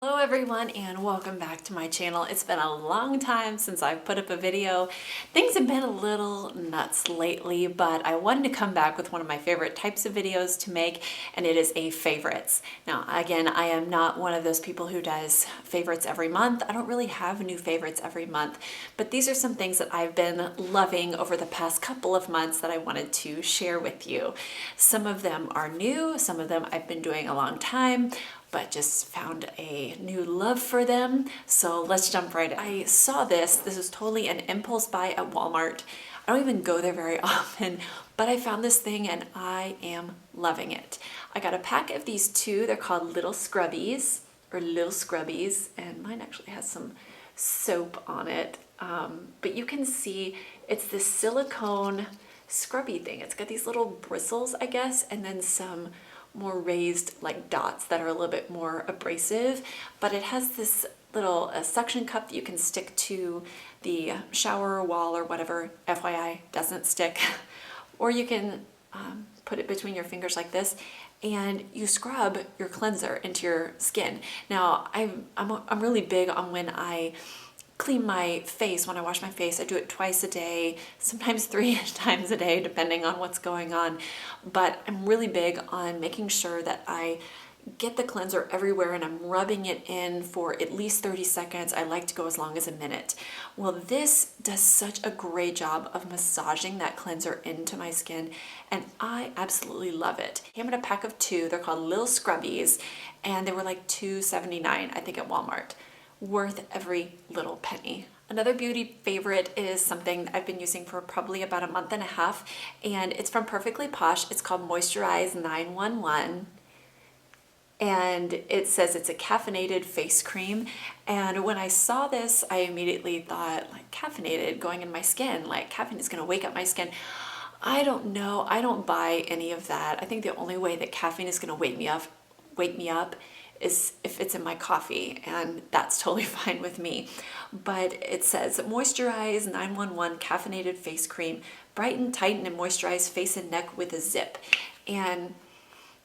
Hello everyone and welcome back to my channel. It's been a long time since I've put up a video. Things have been a little nuts lately, but I wanted to come back with one of my favorite types of videos to make, and it is a favorites. Now again, I am not one of those people who does favorites every month. I don't really have new favorites every month, but these are some things that I've been loving over the past couple of months that I wanted to share with you. Some of them are new, some of them I've been doing a long time, but just found a new love for them. So let's jump right in. I saw this is totally an impulse buy at Walmart. I don't even go there very often, but I found this thing and I am loving it. I got a pack of these two. They're called Little Scrubbies or Little Scrubbies, and mine actually has some soap on it. But you can see it's this silicone scrubby thing. It's got these little bristles, I guess, and then some more raised like dots that are a little bit more abrasive, but it has this little suction cup that you can stick to the shower wall or whatever. FYI, doesn't stick. Or you can put it between your fingers like this, and you scrub your cleanser into your skin. Now, I'm really big on when I clean my face. When I wash my face, I do it twice a day, sometimes 3 times a day, depending on what's going on. But I'm really big on making sure that I get the cleanser everywhere and I'm rubbing it in for at least 30 seconds. I like to go as long as a minute. Well, this does such a great job of massaging that cleanser into my skin, and I absolutely love it. I came in a pack of 2. They're called Little Scrubbies, and they were like $2.79, I think, at Walmart. Worth every little penny. Another beauty favorite is something I've been using for probably about a month and a half, and it's from Perfectly Posh. It's called Moisturize 911, and it says it's a caffeinated face cream. And when I saw this, I immediately thought, like, caffeinated going in my skin, like caffeine is going to wake up my skin. I don't know. I don't buy any of that. I think the only way that caffeine is going to wake me up is if it's in my coffee, and that's totally fine with me. But it says Moisturize 911 caffeinated face cream, brighten, tighten, and moisturize face and neck with a zip. And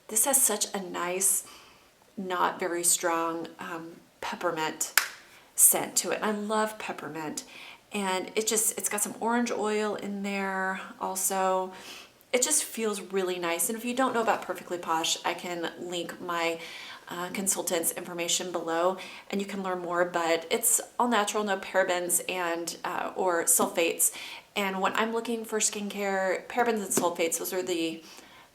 this has such a nice, not very strong peppermint scent to it. I love peppermint, and it's got some orange oil in there also. It just feels really nice. And if you don't know about Perfectly Posh, I can link my consultant's information below and you can learn more, but it's all natural, no parabens and or sulfates. And when I'm looking for skincare, parabens and sulfates, those are the,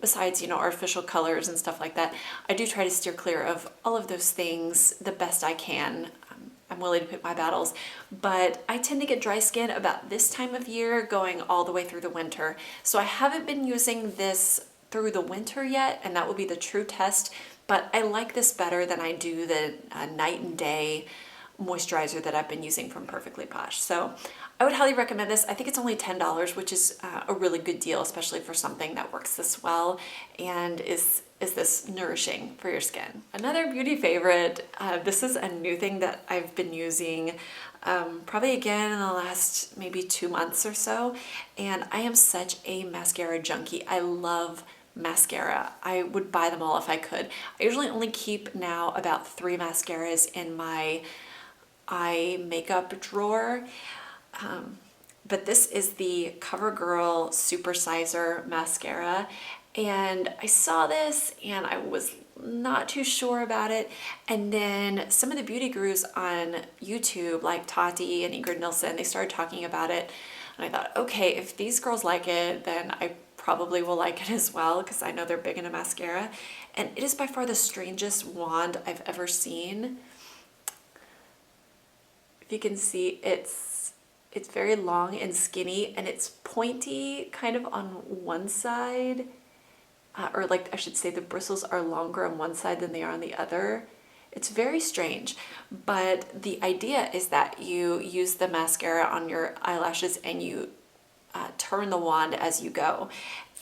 besides, artificial colors and stuff like that, I do try to steer clear of all of those things the best I can. I'm willing to pick my battles, but I tend to get dry skin about this time of year going all the way through the winter. So I haven't been using this through the winter yet, and that will be the true test, but I like this better than I do the night and day moisturizer that I've been using from Perfectly Posh. So I would highly recommend this. I think it's only $10, which is a really good deal, especially for something that works this well and is this nourishing for your skin. Another beauty favorite, this is a new thing that I've been using probably again in the last maybe 2 months or so, and I am such a mascara junkie. I love mascara. I would buy them all if I could. I usually only keep now about 3 mascaras in my eye makeup drawer. But this is the CoverGirl Supersizer mascara, and I saw this and I was not too sure about it, and then some of the beauty gurus on YouTube like Tati and Ingrid Nilsson, they started talking about it, and I thought, okay, if these girls like it, then I probably will like it as well, because I know they're big into mascara. And it is by far the strangest wand I've ever seen. If you can see, it's very long and skinny, and it's pointy kind of on one side, or like I should say the bristles are longer on one side than they are on the other. It's very strange, but the idea is that you use the mascara on your eyelashes and you turn the wand as you go.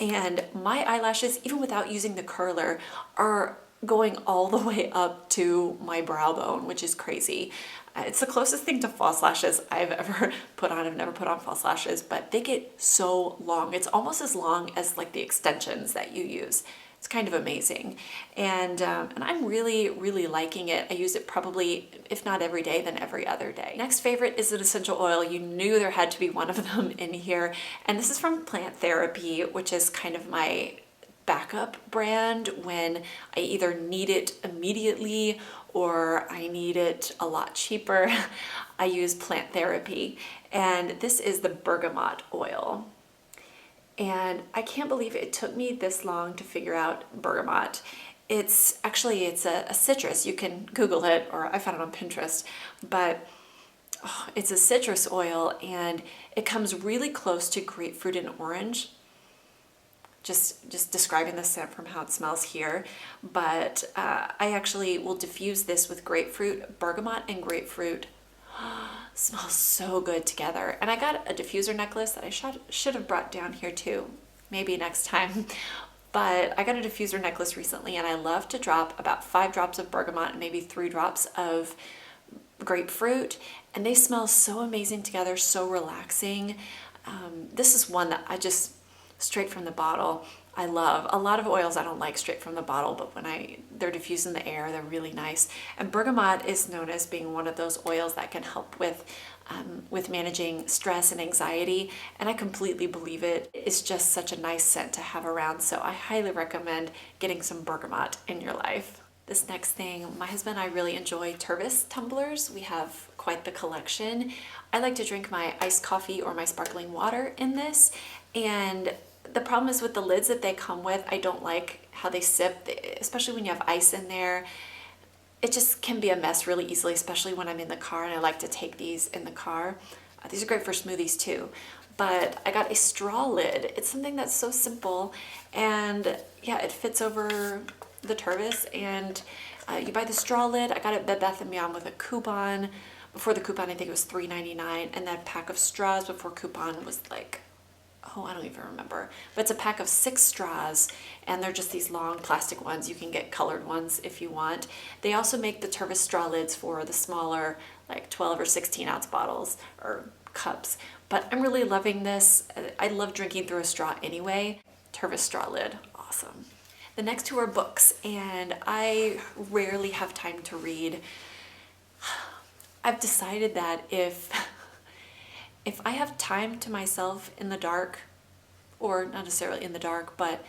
And my eyelashes, even without using the curler, are going all the way up to my brow bone, which is crazy. It's the closest thing to false lashes I've ever put on. I've never put on false lashes, but they get so long. It's almost as long as like the extensions that you use. It's kind of amazing. And I'm really liking it. I use it probably, if not every day, then every other day. Next favorite is an essential oil. You knew there had to be one of them in here. And this is from Plant Therapy, which is kind of my backup brand when I either need it immediately or I need it a lot cheaper. I use Plant Therapy, and this is the bergamot oil. And I can't believe it took me this long to figure out bergamot. It's a citrus. You can Google it, or I found it on Pinterest, but it's a citrus oil, and it comes really close to grapefruit and orange. Just describing the scent from how it smells here, but I actually will diffuse this with grapefruit, bergamot and grapefruit. Smells so good together. And I got a diffuser necklace that I should have brought down here too, maybe next time. But I got a diffuser necklace recently, and I love to drop about 5 drops of bergamot and maybe 3 drops of grapefruit, and they smell so amazing together, so relaxing. This is one that I just straight from the bottle I love. A lot of oils I don't like straight from the bottle, but when they're diffused in the air, they're really nice. And bergamot is known as being one of those oils that can help with managing stress and anxiety, and I completely believe it. It's just such a nice scent to have around, so I highly recommend getting some bergamot in your life. This next thing, my husband and I really enjoy Tervis tumblers. We have quite the collection. I like to drink my iced coffee or my sparkling water in this, and the problem is with the lids that they come with, I don't like how they sip, especially when you have ice in there. It just can be a mess really easily, especially when I'm in the car, and I like to take these in the car. These are great for smoothies too. But I got a straw lid. It's something that's so simple, and yeah, it fits over the Tervis, and you buy the straw lid. I got it at Bed Bath & Beyond with a coupon. Before the coupon, I think it was $3.99, and that pack of straws before coupon was like, oh, I don't even remember. But it's a pack of 6 straws, and they're just these long plastic ones. You can get colored ones if you want. They also make the Tervis straw lids for the smaller, like 12 or 16 ounce bottles or cups. But I'm really loving this. I love drinking through a straw anyway. Tervis straw lid, awesome. The next 2 are books, and I rarely have time to read. I've decided that if I have time to myself in the dark, or not necessarily in the dark, but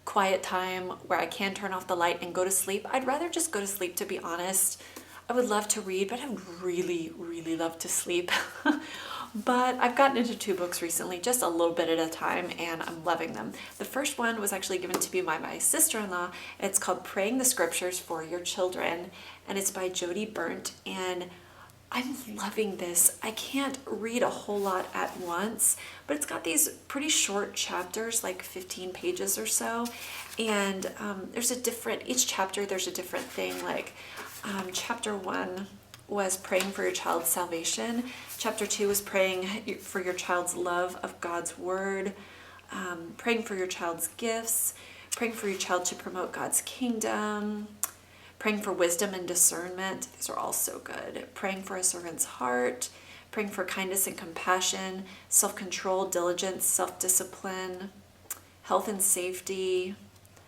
quiet time where I can turn off the light and go to sleep, I'd rather just go to sleep, to be honest. I would love to read, but I would really love to sleep. But I've gotten into 2 books recently, just a little bit at a time, and I'm loving them. The first one was actually given to me by my sister-in-law. It's called Praying the Scriptures for Your Children, and it's by Jody Burnt, and I'm loving this. I can't read a whole lot at once, but it's got these pretty short chapters, like 15 pages or so, and each chapter there's a different thing. Like chapter 1 was praying for your child's salvation. Chapter 2 was praying for your child's love of God's word, praying for your child's gifts, praying for your child to promote God's kingdom, praying for wisdom and discernment. These are all so good. Praying for a servant's heart, praying for kindness and compassion, self-control, diligence, self-discipline, health and safety,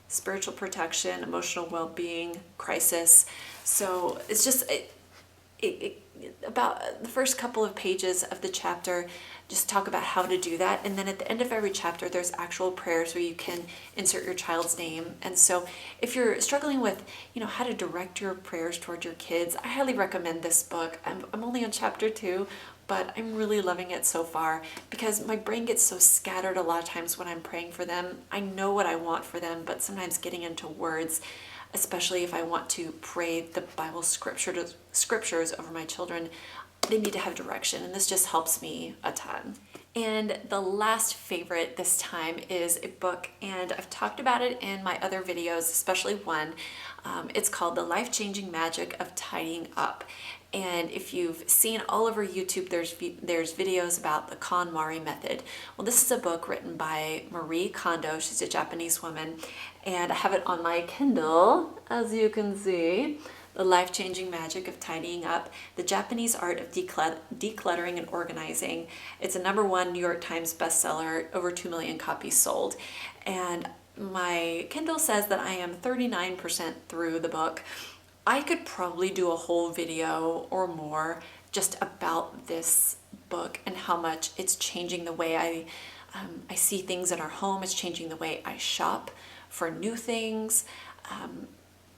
spiritual protection, emotional well-being, crisis. So it's just about the first couple of pages of the chapter just talk about how to do that, and then at the end of every chapter there's actual prayers where you can insert your child's name. And so if you're struggling with how to direct your prayers toward your kids, I highly recommend this book. I'm only on chapter 2, but I'm really loving it so far because my brain gets so scattered a lot of times when I'm praying for them. I know what I want for them, but sometimes getting into words, especially if I want to pray the Bible scriptures over my children, they need to have direction, and this just helps me a ton. And the last favorite this time is a book, and I've talked about it in my other videos, especially one. It's called The Life-Changing Magic of Tidying Up. And if you've seen all over YouTube, there's videos about the KonMari method. Well, this is a book written by Marie Kondo. She's a Japanese woman, and I have it on my Kindle, as you can see. The Life-Changing Magic of Tidying Up, The Japanese Art of Decluttering and Organizing. It's a #1 New York Times bestseller, over 2 million copies sold. And my Kindle says that I am 39% through the book. I could probably do a whole video or more just about this book and how much it's changing the way I see things in our home. It's changing the way I shop for new things.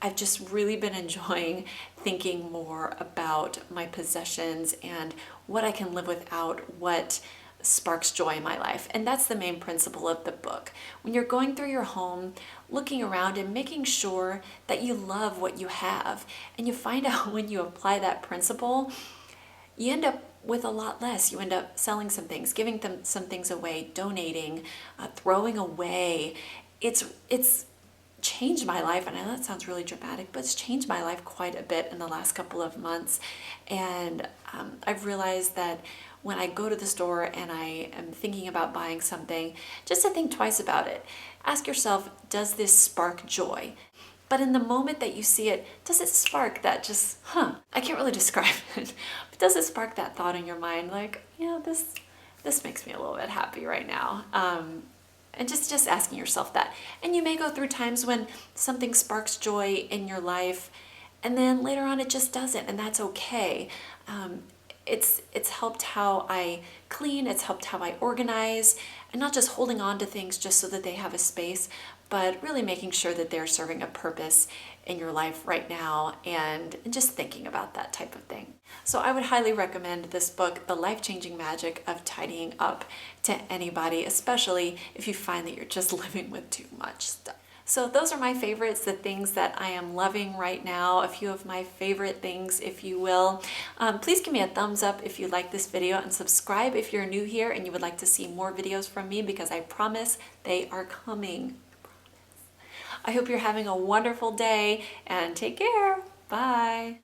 I've just really been enjoying thinking more about my possessions and what I can live without, what sparks joy in my life. And that's the main principle of the book. When you're going through your home, looking around and making sure that you love what you have, and you find out when you apply that principle, you end up with a lot less. You end up selling some things, giving them some things away, donating, throwing away. It's changed my life, and I know that sounds really dramatic, but it's changed my life quite a bit in the last couple of months. And I've realized that when I go to the store and I am thinking about buying something, just to think twice about it. Ask yourself, does this spark joy? But in the moment that you see it, does it spark that just, I can't really describe it, but does it spark that thought in your mind, like, yeah, this makes me a little bit happy right now? And just asking yourself that. And you may go through times when something sparks joy in your life, and then later on it just doesn't, and that's okay. It's helped how I clean, it's helped how I organize, and not just holding on to things just so that they have a space, but really making sure that they're serving a purpose in your life right now, and just thinking about that type of thing. So I would highly recommend this book, The Life-Changing Magic of Tidying Up, to anybody, especially if you find that you're just living with too much stuff. So those are my favorites, the things that I am loving right now, a few of my favorite things, if you will. Please give me a thumbs up if you like this video, and subscribe if you're new here and you would like to see more videos from me, because I promise they are coming. I hope you're having a wonderful day, and take care. Bye.